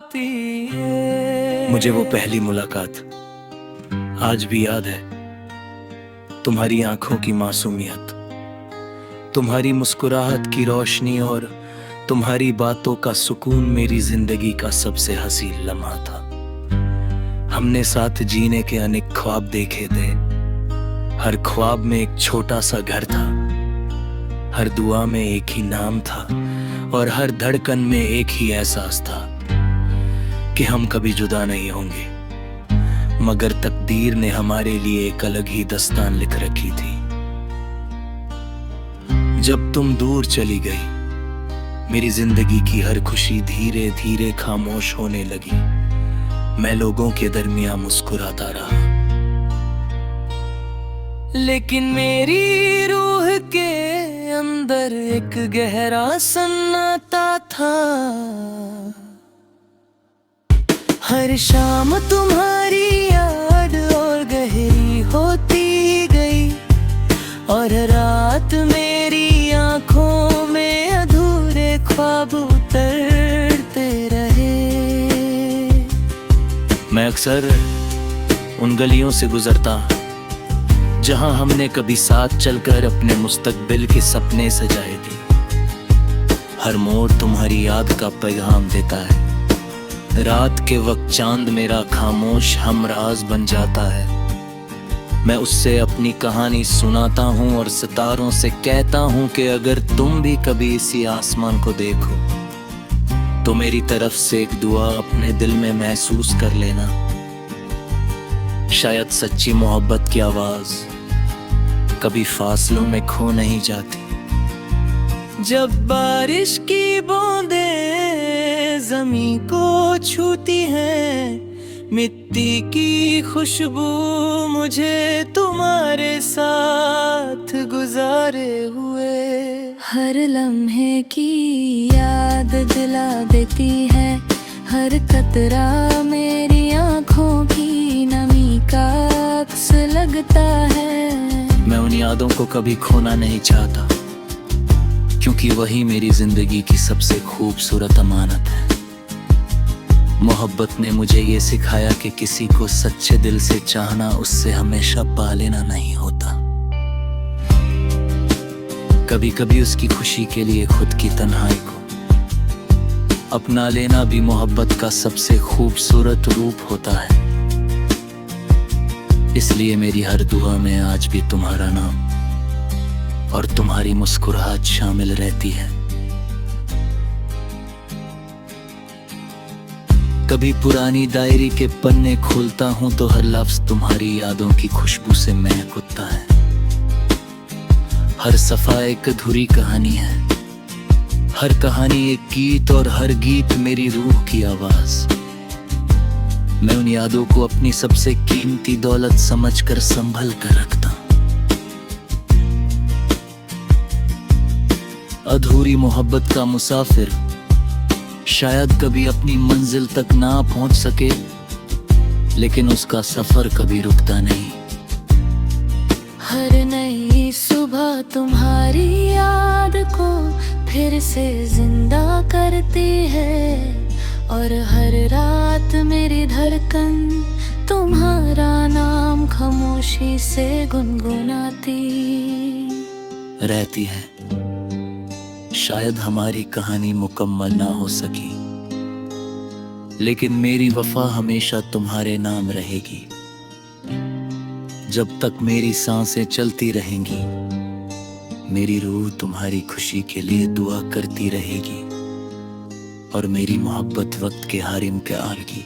होती है। मुझे वो पहली मुलाकात आज भी याद है। तुम्हारी आंखों की मासूमियत, तुम्हारी मुस्कुराहट की रोशनी और तुम्हारी बातों का सुकून मेरी जिंदगी का सबसे हसीन लम्हा था। हमने साथ जीने के अनेक ख्वाब देखे थे। हर ख्वाब में एक छोटा सा घर था, हर दुआ में एक ही नाम था और हर धड़कन में एक ही एहसास था कि हम कभी जुदा नहीं होंगे। मगर तकदीर ने हमारे लिए एक अलग ही दास्तान लिख रखी थी। जब तुम दूर चली गई, मेरी जिंदगी की हर खुशी धीरे धीरे खामोश होने लगी। मैं लोगों के दरमियान मुस्कुराता रहा, लेकिन मेरी रूह के अंदर एक गहरा सन्नाटा था। हर शाम तुम्हारी याद और गहरी होती गई और रात मेरी आंखों में अधूरे ख्वाब उतरते रहे। मैं अक्सर उन गलियों से गुजरता जहां हमने कभी साथ चलकर अपने मुस्तकबिल के सपने सजाए थे। हर मोड़ तुम्हारी याद का पैगाम देता है। रात के वक्त चांद मेरा खामोश हमराज बन जाता है। मैं उससे अपनी कहानी सुनाता हूँ और सितारों से कहता हूँ कि अगर तुम भी कभी इसी आसमान को देखो तो मेरी तरफ से एक दुआ अपने दिल में महसूस कर लेना। शायद सच्ची मोहब्बत की आवाज कभी फासलों में खो नहीं जाती। जब बारिश की बूंदें ज़मीं को छूती हैं, मिट्टी की खुशबू मुझे तुम्हारे साथ गुजारे हुए हर लम्हे की याद दिला देती है। हर कतरा मेरी आंखों की नमी का अक्स लगता है। मैं उन यादों को कभी खोना नहीं चाहता, क्योंकि वही मेरी जिंदगी की सबसे खूबसूरत अमानत है। मोहब्बत ने मुझे ये सिखाया कि किसी को सच्चे दिल से चाहना उससे हमेशा पा लेना नहीं होता। कभी कभी उसकी खुशी के लिए खुद की तन्हाई को अपना लेना भी मोहब्बत का सबसे खूबसूरत रूप होता है। इसलिए मेरी हर दुआ में आज भी तुम्हारा नाम और तुम्हारी मुस्कुराहट शामिल रहती है। कभी पुरानी डायरी के पन्ने खोलता हूं तो हर लफ्ज तुम्हारी यादों की खुशबू से महक उठता है। हर सफा एक अधूरी कहानी है, हर कहानी एक गीत और हर गीत मेरी रूह की आवाज। मैं उन यादों को अपनी सबसे कीमती दौलत समझकर संभल कर रखता हूं। अधूरी मोहब्बत का मुसाफिर शायद कभी अपनी मंजिल तक ना पहुंच सके, लेकिन उसका सफर कभी रुकता नहीं। हर नई सुबह तुम्हारी याद को फिर से जिंदा करती है और हर रात मेरी धड़कन तुम्हारा नाम खामोशी से गुनगुनाती रहती है। शायद हमारी कहानी मुकम्मल ना हो सकी, लेकिन मेरी वफा हमेशा तुम्हारे नाम रहेगी। जब तक मेरी सांसें चलती रहेंगी, मेरी रूह तुम्हारी खुशी के लिए दुआ करती रहेगी और मेरी मोहब्बत वक्त के हारिम के आलगी